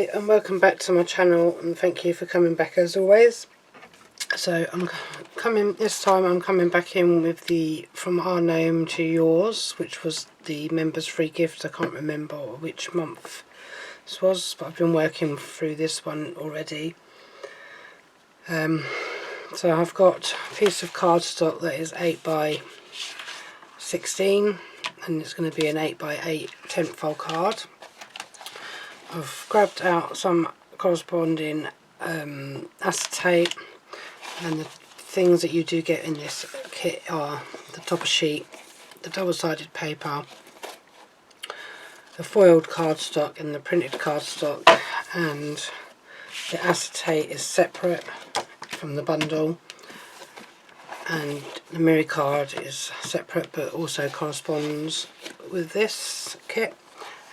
Hi and welcome back to my channel, and thank you for coming back as always. So this time I'm coming back in with the From Our Gnome to Yours, which was the members free gift. I can't remember which month this was, but I've been working through this one already. So I've got a piece of cardstock that is 8 by 16 and it's going to be an 8 by 8 10th fold card. I've grabbed out some corresponding acetate, and the things that you do get in this kit are the topper sheet, the double-sided paper, the foiled cardstock and the printed cardstock, and the acetate is separate from the bundle, and the mirror card is separate but also corresponds with this kit,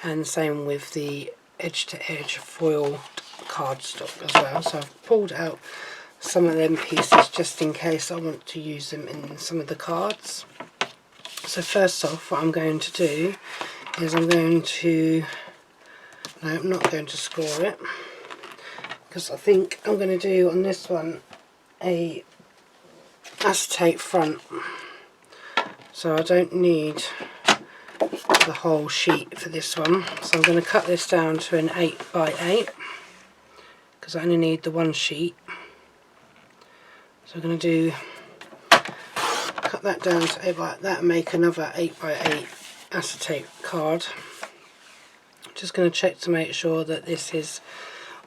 and same with the edge-to-edge foiled cardstock as well. So I've pulled out some of them pieces just in case I want to use them in some of the cards. So first off, what I'm going to do is I'm not going to score it, because I think I'm going to do on this one a acetate front, so I don't need the whole sheet for this one. So I'm going to cut this down to an 8 by 8 because I only need the one sheet. So I'm going to cut that down to 8 by that and make another 8 by 8 acetate card. I'm just going to check to make sure that this is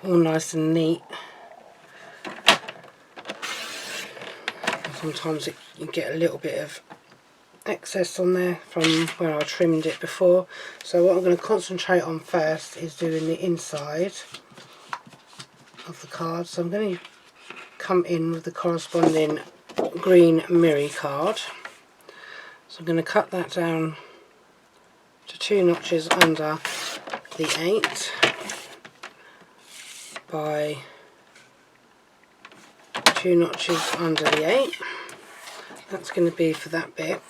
all nice and neat. Sometimes you get a little bit of excess on there from where I trimmed it before. So what I'm going to concentrate on first is doing the inside of the card. So I'm going to come in with the corresponding green mirror card. So I'm going to cut that down to 2 notches under the 8 by 2 notches under the 8. That's going to be for that bit.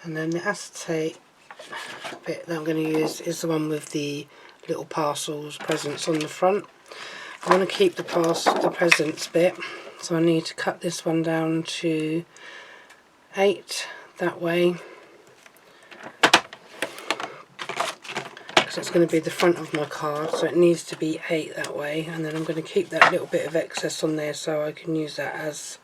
And then the acetate bit that I'm going to use is the one with the little parcels, presents on the front. I want to keep the presents bit, so I need to cut this one down to 8 that way, because it's going to be the front of my card, so it needs to be 8 that way. And then I'm going to keep that little bit of excess on there so I can use that as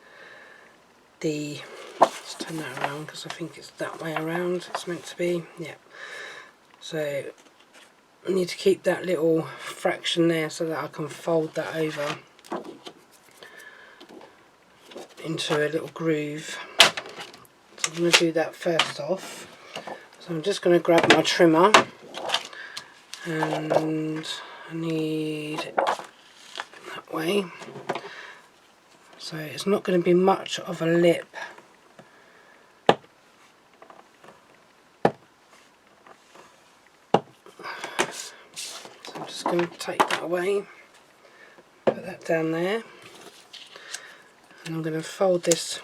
the, let's turn that around because I think it's that way around it's meant to be. Yeah, so I need to keep that little fraction there so that I can fold that over into a little groove. So I'm going to do that first off. So I'm just going to grab my trimmer, and I need it that way. So it's not going to be much of a lip. So I'm just going to take that away, put that down there, and I'm going to fold this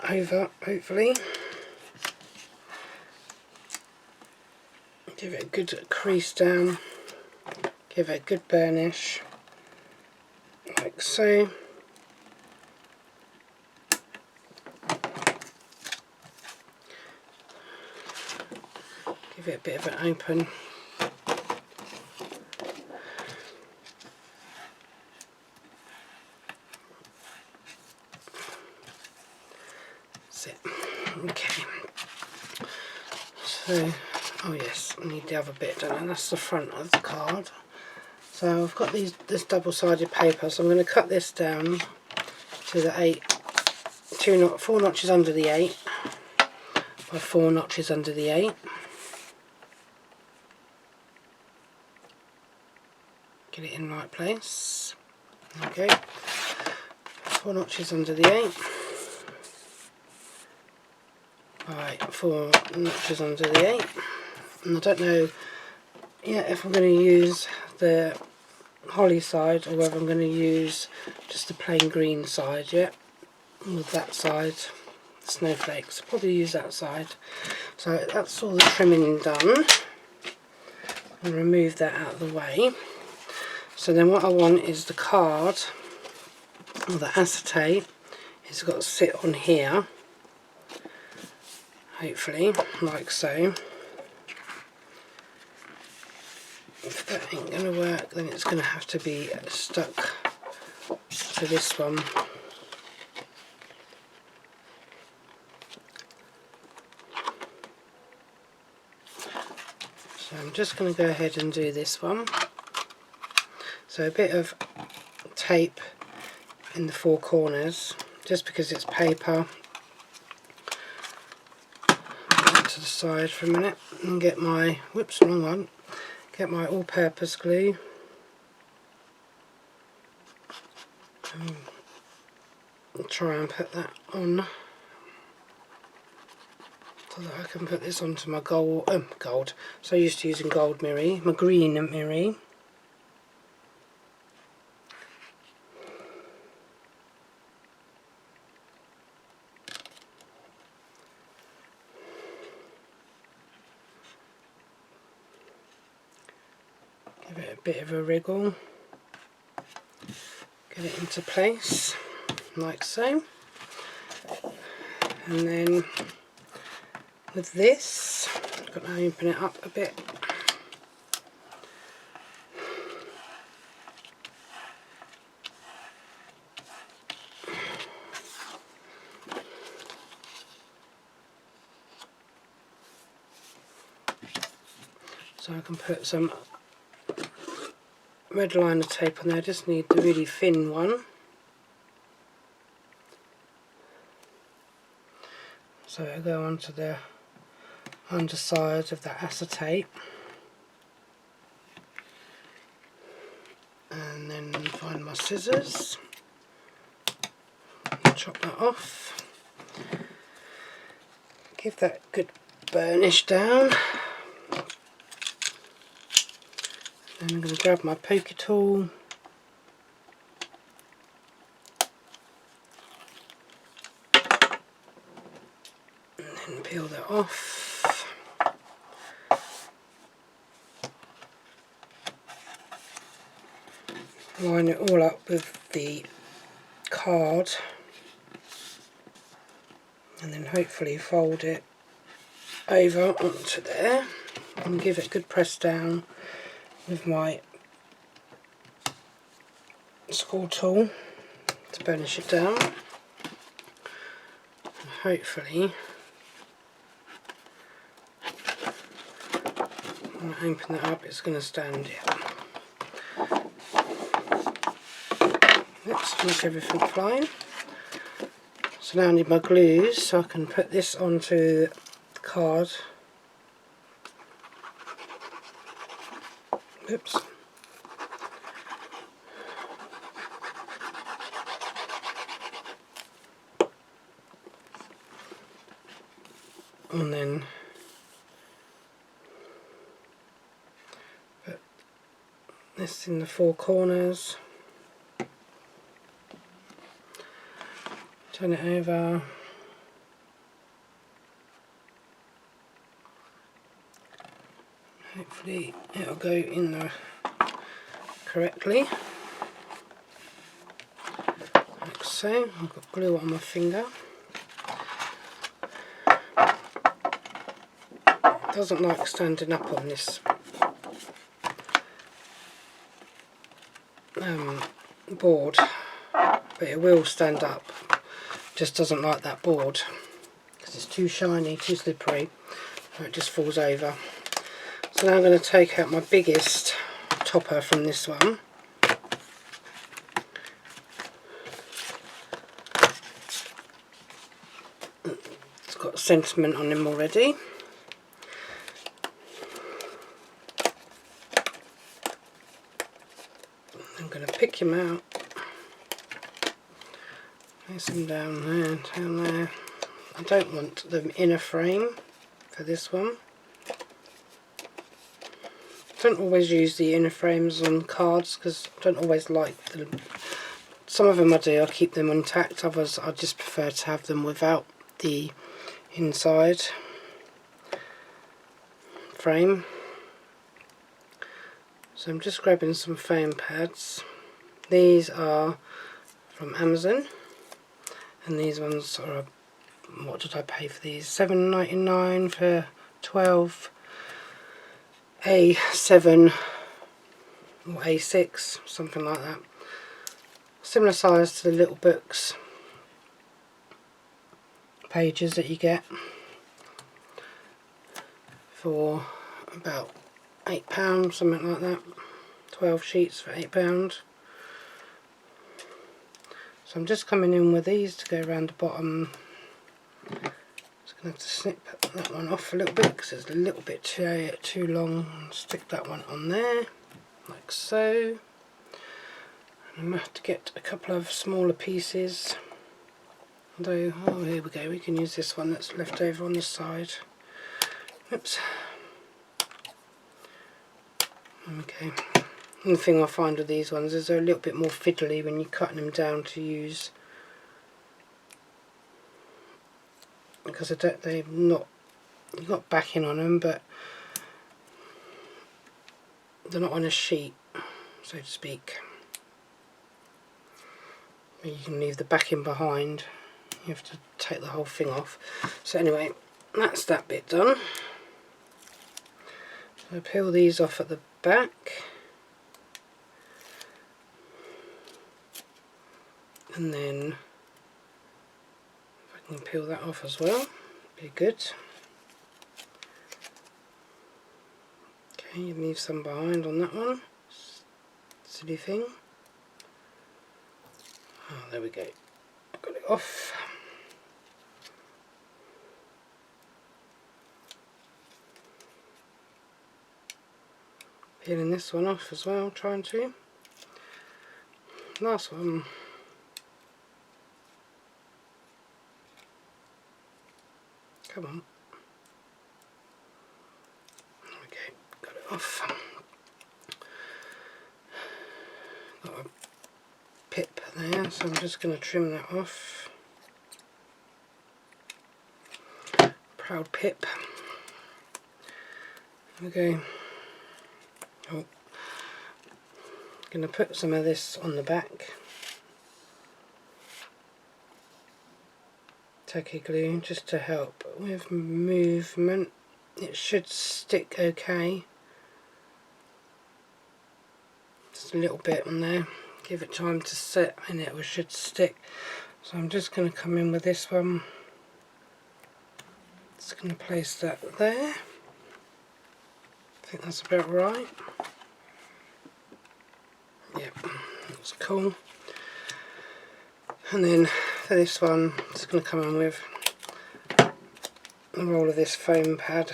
over, hopefully. Give it a good crease down, give it a good burnish, like so. Give it a bit of an open. That's it. Okay. So, oh yes, I need the other bit done, and that's the front of the card. So I've got this double-sided paper, so I'm going to cut this down to the 4 notches under the 8 by 4 notches under the 8. Get it in the right place. Okay, 4 notches under the 8 by 4 notches under the 8. And I don't know yet if I'm going to use the holly side or whether I'm going to use just the plain green side yet. With that side, snowflakes, I'll probably use that side. So that's all the trimming done. and remove that out of the way. So then what I want is the card, or the acetate, it's got to sit on here, hopefully, like so. If that ain't going to work, then it's going to have to be stuck to this one. So I'm just going to go ahead and do this one. So a bit of tape in the four corners, just because it's paper. Put that to the side for a minute and get my, whoops, wrong one, get my all-purpose glue. And try and put that on so that I can put this onto my gold. So used to using gold mirror, my green mirror. Give it a bit of a wriggle. Get it into place, like so. And then with this, I've got to open it up a bit. So I can put some red liner tape on there. I just need the really thin one. So it'll go onto the underside of that acetate. And then find my scissors. Chop that off. Give that a good burnish down. Then I'm going to grab my poker tool. And then peel that off. Line it all up with the card. And then hopefully fold it over onto there. And give it a good press down with my score tool to burnish it down. And hopefully, when I open that up, it's going to stand here. Let's make everything fine. So now I need my glues so I can put this onto the card. Oops. And then put this in the four corners. Turn it over. Hopefully it'll go in there correctly. Like so. I've got glue on my finger. It doesn't like standing up on this board, but it will stand up. Just doesn't like that board because it's too shiny, too slippery, so it just falls over. So now I'm going to take out my biggest topper from this one. It's got sentiment on him already. I'm going to pick him out. Place them down there, down there. I don't want the inner frame for this one. Don't always use the inner frames on cards because I don't always like them. Some of them I do, I keep them intact, others I just prefer to have them without the inside frame. So I'm just grabbing some foam pads. These are from Amazon, and these ones are, what did I pay for these? £7.99 for 12 A7 or A6, something like that. Similar size to the little books pages that you get for about £8, something like that. 12 sheets for £8. So I'm just coming in with these to go around the bottom. Just going to have to snip that one off a little bit because it's a little bit too long. Stick that one on there, like so. And I'm going to have to get a couple of smaller pieces. Although, oh, here we go, we can use this one that's left over on the side. Oops. Okay. And the thing I find with these ones is they're a little bit more fiddly when you're cutting them down to use, because they're not, you've got backing on them, but they're not on a sheet, so to speak. You can leave the backing behind. You have to take the whole thing off. So anyway, that's that bit done. So I peel these off at the back. And then if I can peel that off as well, be good. Okay, you leave some behind on that one. Silly thing. Oh, there we go. I got it off. Peeling this one off as well, trying to. Last one. Come on. Okay, got it off. Got a pip there, so I'm just going to trim that off. Proud pip. Okay. Oh. Going to put some of this on the back. Tacky glue just to help with movement. It should stick okay. Just a little bit on there. Give it time to set and it should stick. So I'm just going to come in with this one. Just going to place that there. I think that's about right. Yep, that's cool. And then for this one, I'm just going to come in with a roll of this foam pad.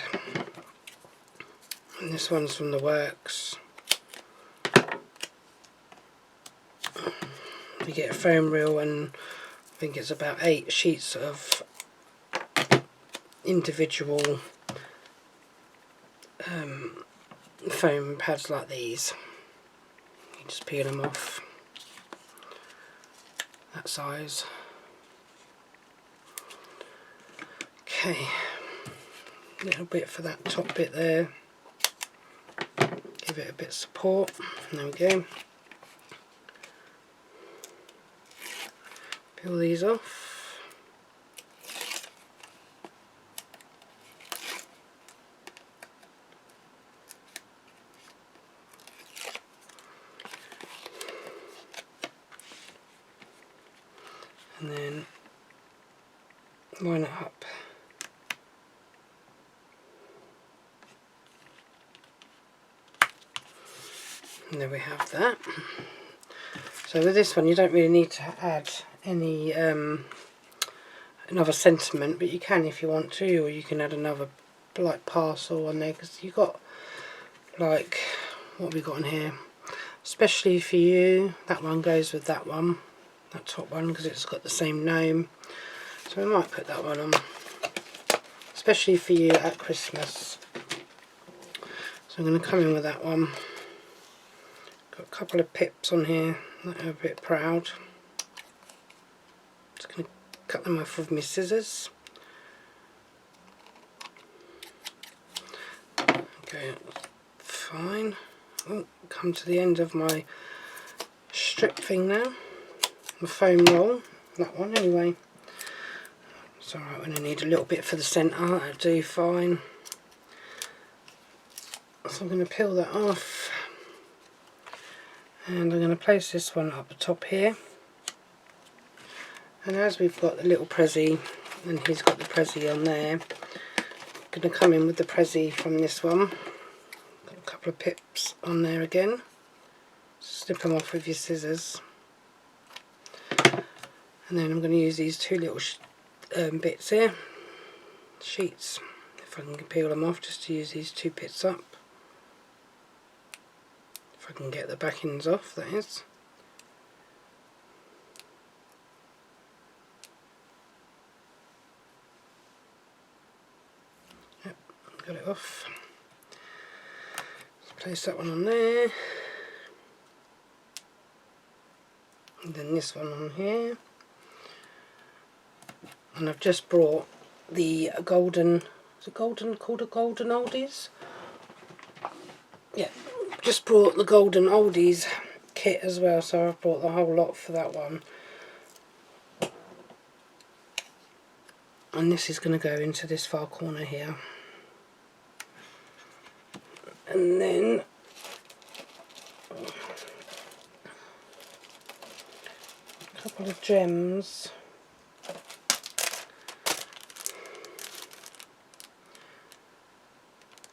And this one's from the works. You get a foam reel, and I think it's about 8 sheets of individual foam pads like these. You just peel them off. That size. Okay, a little bit for that top bit there. Give it a bit of support. There we go. Peel these off. And then line it up. And there we have that. So with this one you don't really need to add any another sentiment, but you can if you want to, or you can add another like parcel on there, because you've got like, what have we got on here? Especially for you, that one goes with that one, that top one, because it's got the same gnome. So we might put that one on, especially for you at Christmas. So I'm going to come in with that one. Got a couple of pips on here that are a bit proud. Just going to cut them off with my scissors. Okay, fine. come to the end of my strip thing now. The foam roll, that one anyway. It's alright when I need a little bit for the centre, that'll do fine. So I'm going to peel that off, and I'm going to place this one up the top here. And as we've got the little Prezi, and he's got the Prezi on there, I'm going to come in with the Prezi from this one. Got a couple of pips on there again. Snip them off with your scissors. And then I'm going to use these two little bits here, sheets, if I can peel them off, just to use these two bits up. If I can get the backings off, that is. Yep, got it off. Let's place that one on there. And then this one on here. And I've just brought the golden, is it golden, called a golden oldies? Yeah, just brought the golden oldies kit as well, so I've brought the whole lot for that one. And this is going to go into this far corner here. And then a couple of gems.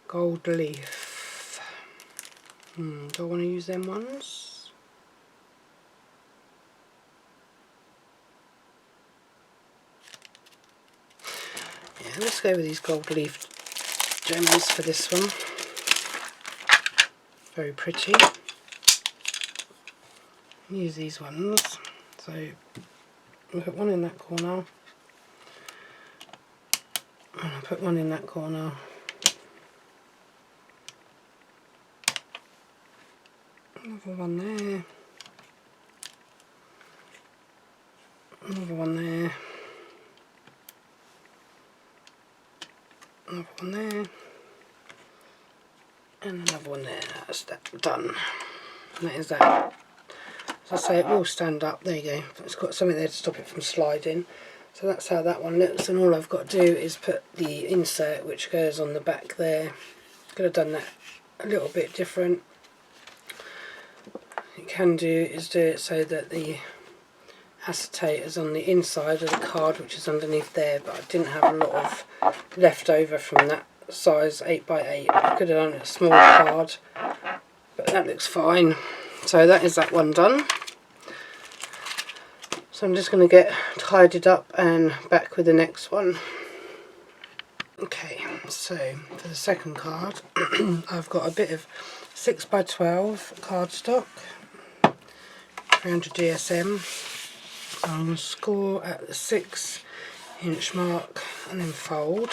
Gold leaf. Do I want to use them ones? Yeah, let's go with these gold leaf gems for this one. Very pretty. Use these ones. So I'll put one in that corner. And I'll put one in that corner. Another one there, another one there, another one there, and another one there. That's that done. And that is that. As I say, it will stand up. There you go. It's got something there to stop it from sliding. So that's how that one looks, and all I've got to do is put the insert which goes on the back there. Could have done that a little bit different. You can do is do it so that the acetate is on the inside of the card, which is underneath there, but I didn't have a lot of left over from that size 8x8. I could have done a small card, but that looks fine. So that is that one done. So I'm just going to get tidied up and back with the next one. Okay, so for the second card I've got a bit of 6x12 cardstock, 300 DSM. I'm going to score at the 6-inch mark and then fold.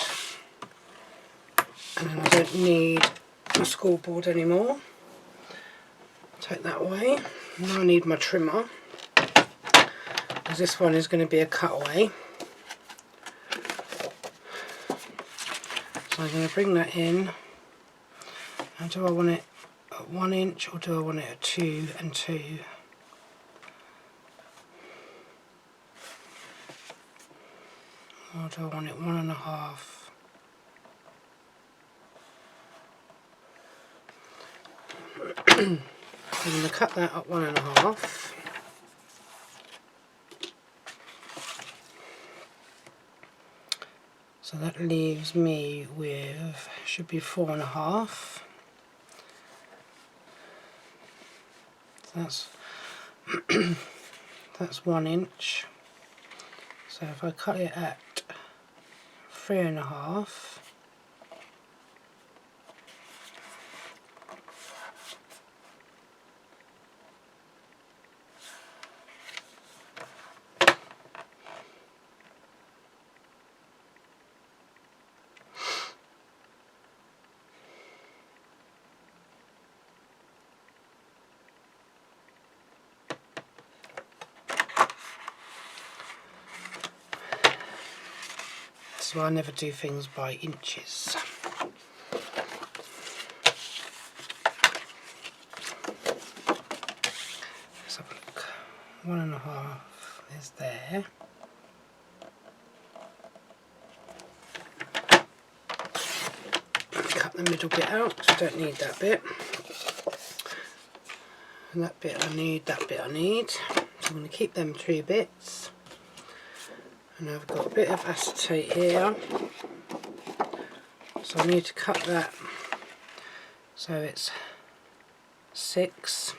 And then I don't need my scoreboard anymore. Take that away. Now I need my trimmer, because this one is going to be a cutaway. So I'm going to bring that in. Now do I want it at 1 inch or do I want it at 2 and 2? Or do I want it 1.5? I'm going to cut that at 1.5. So that leaves me with, should be 4.5. So that's 1 inch. So if I cut it at 3.5, so I never do things by inches. 1.5 is there. Cut the middle bit out, because I don't need that bit. And that bit I need, that bit I need. So I'm going to keep them 3 bits. And I've got a bit of acetate here. So I need to cut that so it's 6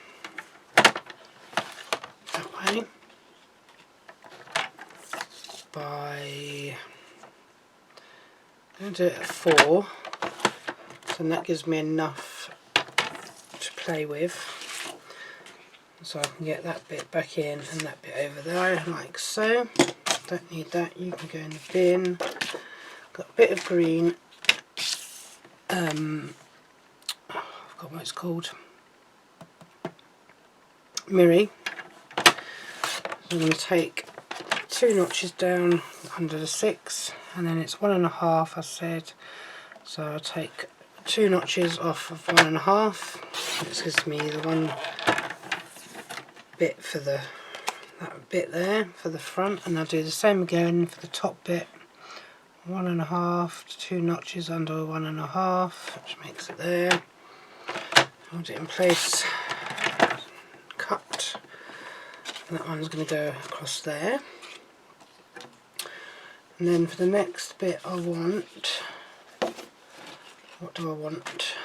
that way by, I'm going to do it at 4, so that gives me enough to play with, so I can get that bit back in and that bit over there like so. Don't need that, you can go in the bin. Got a bit of green, I forgot what it's called, Mirri. So I'm going to take 2 notches down under the 6, and then it's 1.5 I said, so I'll take 2 notches off of 1.5. This gives me the 1 bit for that bit there for the front, and I'll do the same again for the top bit. 1.5 to 2 notches under 1.5, which makes it there. Hold it in place, cut, and that one's going to go across there. And then for the next bit I want, what do I want?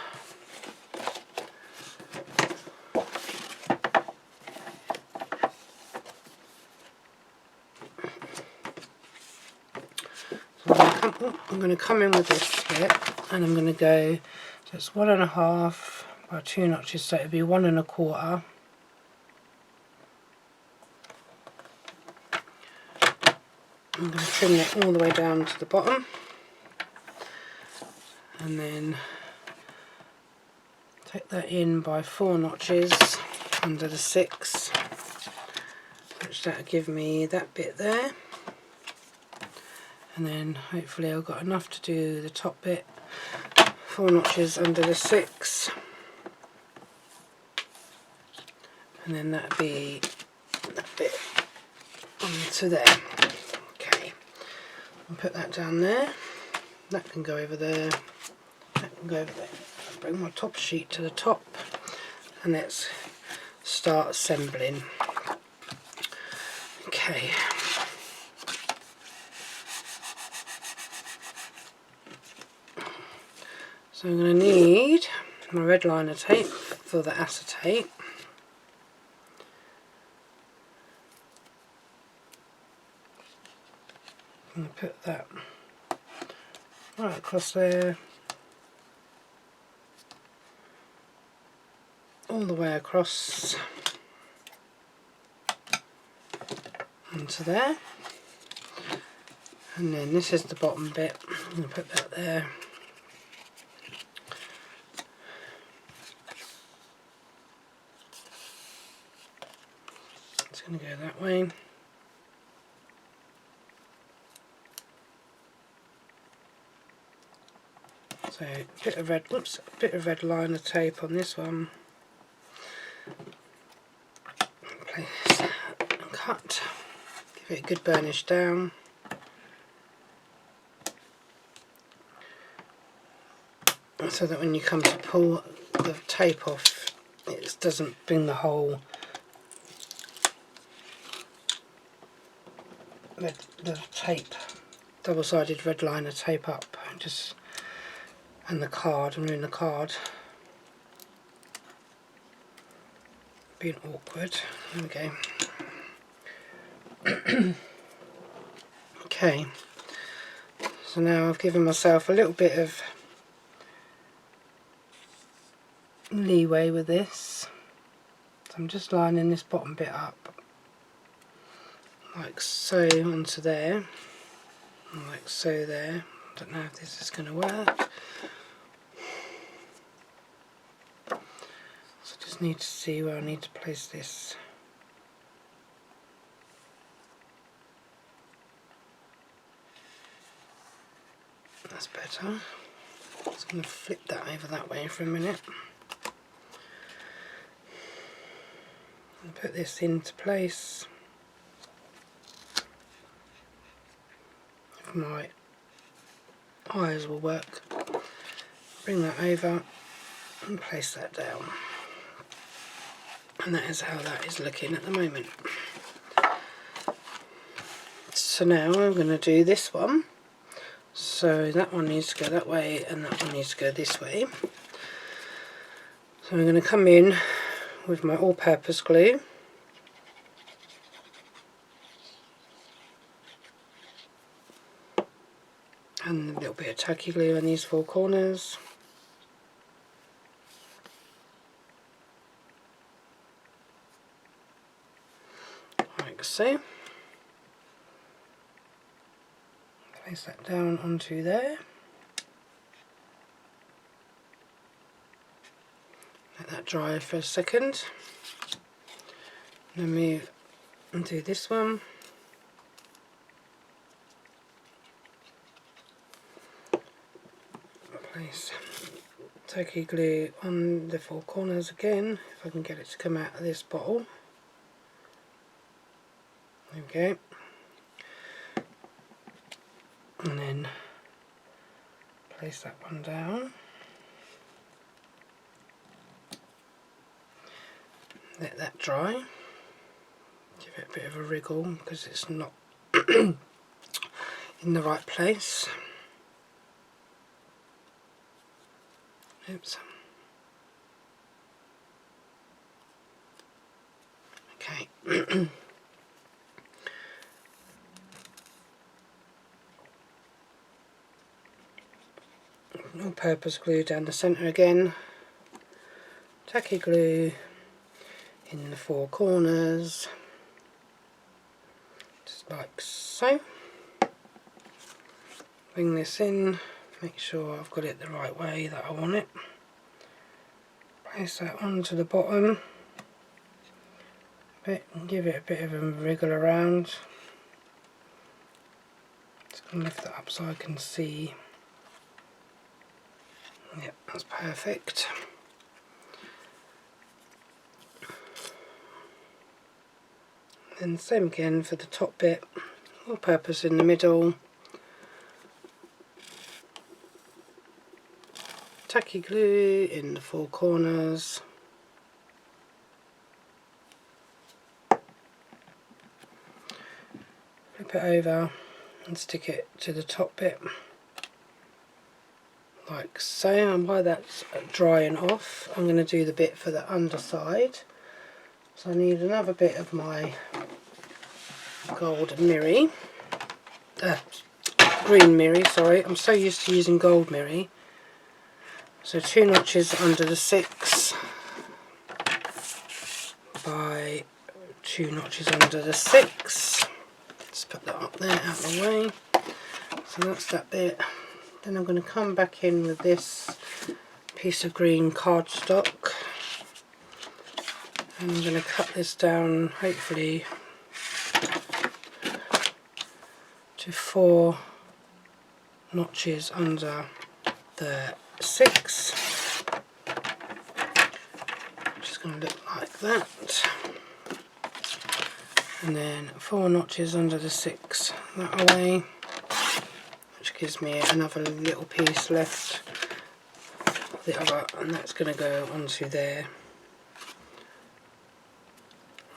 So I'm going to come in with this bit, and I'm going to go, so it's 1.5 by 2 notches, so it'll be 1.25. I'm going to trim it all the way down to the bottom, and then take that in by 4 notches under the 6, which that'll give me that bit there, and then hopefully I've got enough to do the top bit. 4 notches under the 6, and then that'll be that bit onto there. Okay, I'll put that down there, that can go over there, that can go over there. I'll bring my top sheet to the top, and let's start assembling. Okay. So I'm going to need my red liner tape for the acetate. I'm going to put that right across there, all the way across into there, and then this is the bottom bit. I'm going to put that there. It's going to go that way. So a bit of red liner tape on this one. Place that and cut. Give it a good burnish down. So that when you come to pull the tape off, it doesn't bring the whole the tape, double-sided red liner tape up, and the card, and ruin the card. Being awkward. There we go. Okay, so now I've given myself a little bit of leeway with this, so I'm just lining this bottom bit up like so onto there, and like so there. I don't know if this is going to work, so I just need to see where I need to place this. That's better. Just going to flip that over that way for a minute. and put this into place. If my eyes will work, bring that over and place that down. And that is how that is looking at the moment. So now I'm going to do this one. So that one needs to go that way and that one needs to go this way. So I'm going to come in with my all-purpose glue. And a little bit of tacky glue on these four corners. Like so. Place that down onto there. Let that dry for a second. Then move and do this one. Place tacky glue on the four corners again, if I can get it to come out of this bottle. There we go. And then place that one down. Let that dry. Give it a bit of a wriggle because it's not in the right place. Oops. Okay. All-purpose glue down the centre again. Tacky glue in the four corners, just like so. Bring this in, make sure I've got it the right way that I want it. Place that onto the bottom a bit and give it a bit of a wriggle around. Just going to lift that up so I can see. Yep, that's perfect. And same again for the top bit, all-purpose in the middle, tacky glue in the four corners, flip it over and stick it to the top bit like so. And while that's drying off, I'm going to do the bit for the underside. So I need another bit of my gold mirror, green mirror, sorry, I'm so used to using gold mirror. So 2 notches under the 6 by 2 notches under the 6. Let's put that up there out of the way. So that's that bit. Then I'm going to come back in with this piece of green cardstock. And I'm going to cut this down, hopefully, to 4 notches under the 6. Which is going to look like that. And then 4 notches under the 6 that way, which gives me another little piece left. The other, and that's going to go onto there.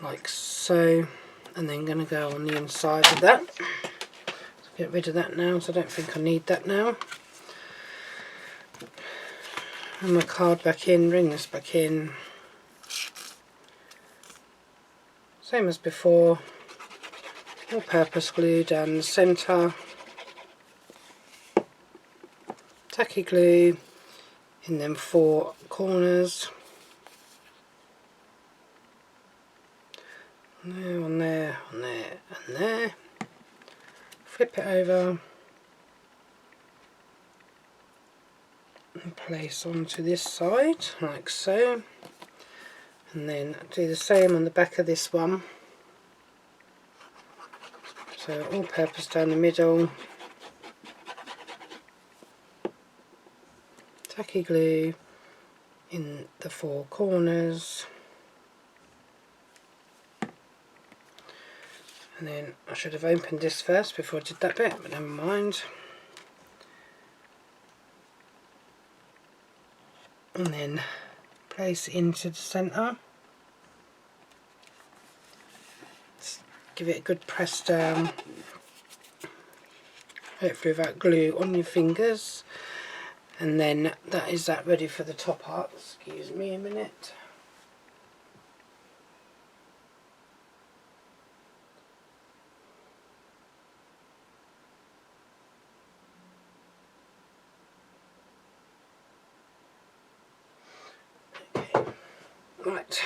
Like so, and then going to go on the inside of that. So get rid of that now, so I don't think I need that now. And my card back in, bring this back in. Same as before, all-purpose glue down the centre, tacky glue in them 4 corners. There, on there, on there, and there. Flip it over and place onto this side, like so. And then do the same on the back of this one. So all-purpose down the middle. Tacky glue in the 4 corners. And then I should have opened this first before I did that bit, but never mind. And then place it into the centre. Give it a good press down, hopefully without glue on your fingers. And then that is that ready for the top art. Excuse me a minute. Right,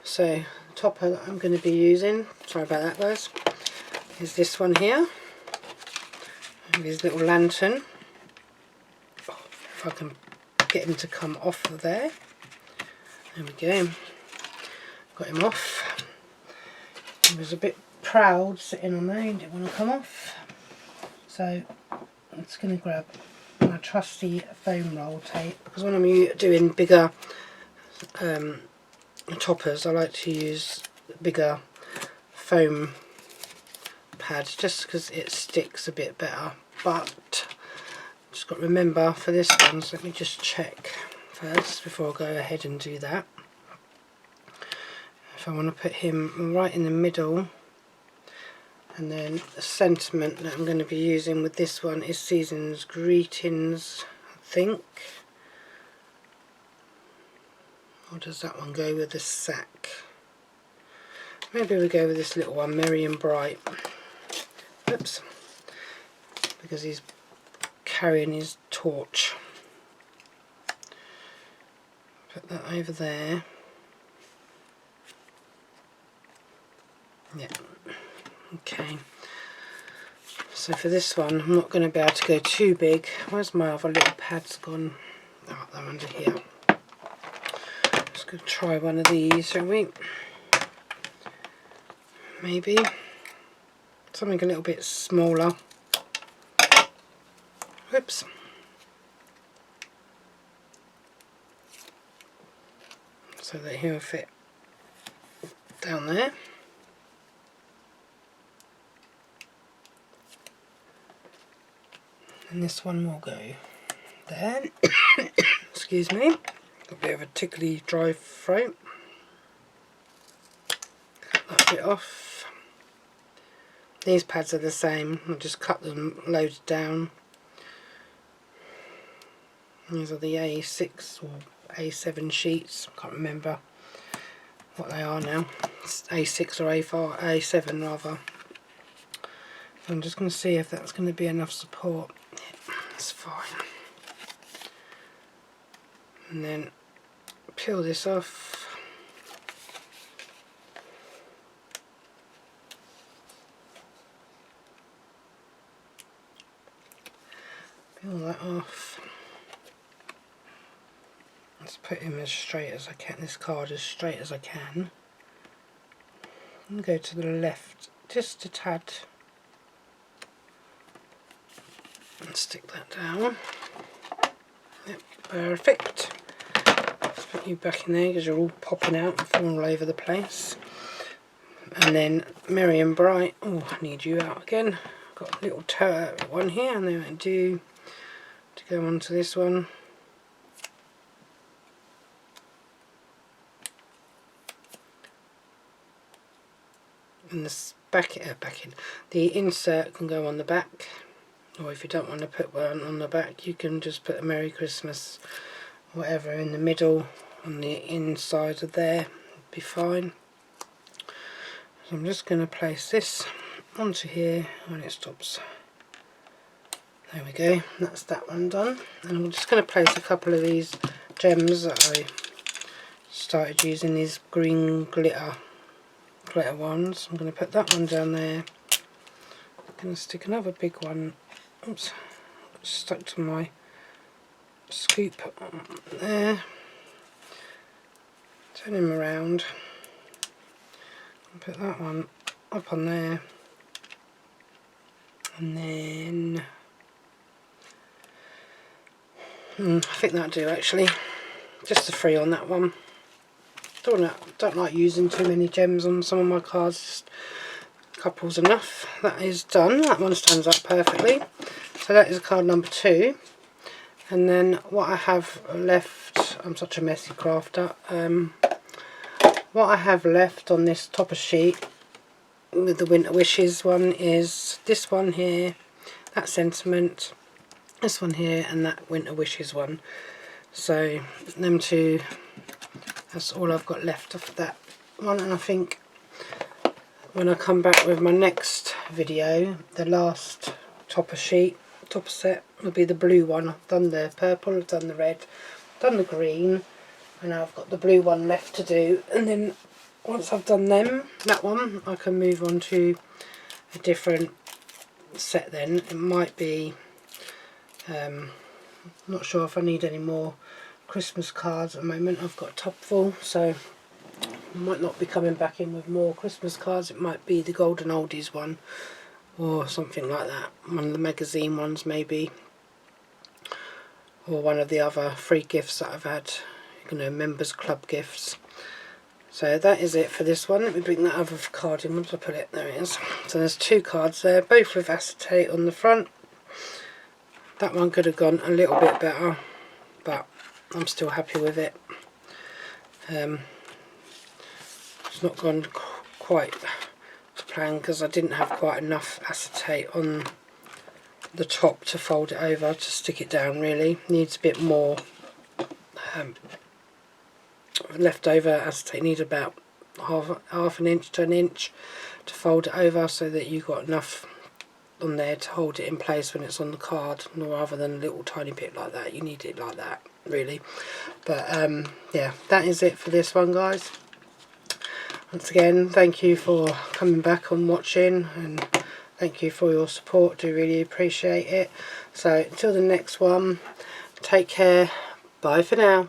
so topper that I'm going to be using, sorry about that guys, is this one here, with his little lantern. Oh, if I can get him to come off of there. There we go, got him off. He was a bit proud sitting on there, he didn't want to come off. So I'm just going to grab my trusty foam roll tape, because when I'm doing bigger toppers I like to use bigger foam pads just because it sticks a bit better, but just got to remember for this one, so let me just check first before I go ahead and do that. If I want to put him right in the middle, and then the sentiment that I'm going to be using with this one is Season's Greetings, I think. Or does that one go with the sack? Maybe we go with this little one, Merry and Bright. Oops. Because he's carrying his torch. Put that over there. Yeah. Okay. So for this one, I'm not going to be able to go too big. Where's my other little pads gone? Oh, they're under here. Let's go try one of these, shall we? Maybe something a little bit smaller. Whoops. So that he'll fit down there. And this one will go there. Excuse me. Got a bit of a tickly dry throat. Cut that bit off. These pads are the same. I'll just cut them loaded down. These are the A6 or A7 sheets. I can't remember what they are now. It's A6 or A4, A7 rather. So I'm just going to see if that's going to be enough support. Yeah, that's fine. And then peel this off. Peel that off. Let's put him as straight as I can, this card as straight as I can. And go to the left just a tad. And stick that down. Yep, perfect. Let's put you back in there because you're all popping out and falling all over the place. And then Merry and Bright. Oh, I need you out again. I've got a little one here, and then I do to go on to this one. And this the insert can go on the back, or if you don't want to put one on the back, you can just put a Merry Christmas whatever in the middle on the inside of there, be fine. So I'm just going to place this onto here when it stops. There we go, that's that one done. And I'm just going to place a couple of these gems that I started using, these green glitter ones. I'm going to put that one down there. I'm going to stick another big one. Oops, stuck to my scoop there. Turn him around and put that one up on there. And then I think that'll do actually. Just the 3 on that one. Don't like using too many gems on some of my cards. Just couple's enough. That is done. That one stands up perfectly. So that is card number 2. And then what I have left, I'm such a messy crafter, what I have left on this topper sheet with the Winter Wishes one is this one here, that Sentiment, this one here, and that Winter Wishes one. So them two, that's all I've got left of that one. And I think when I come back with my next video, the last topper set will be the blue one. I've done the purple, I've done the red, I've done the green, and now I've got the blue one left to do. And then once I've done that one, I can move on to a different set then. It might be, I'm not sure if I need any more Christmas cards at the moment. I've got a top full, so I might not be coming back in with more Christmas cards. It might be the Golden Oldies one or something like that, one of the magazine ones maybe, or one of the other free gifts that I've had, you know, members club gifts. So that is it for this one. Let me bring that other card in. Where did I put it? There it is. So there's 2 cards there, both with acetate on the front. That one could have gone a little bit better, but I'm still happy with it. It's not gone quite to plan because I didn't have quite enough acetate on the top to fold it over, to stick it down really. Needs a bit more leftover acetate. Needs about half an inch to an inch to fold it over, so that you've got enough on there to hold it in place when it's on the card, rather than a little tiny bit like that. You need it like that really. But yeah, that is it for this one, guys. Once again, thank you for coming back and watching, and thank you for your support. Do really appreciate it. So until the next one, take care. Bye for now.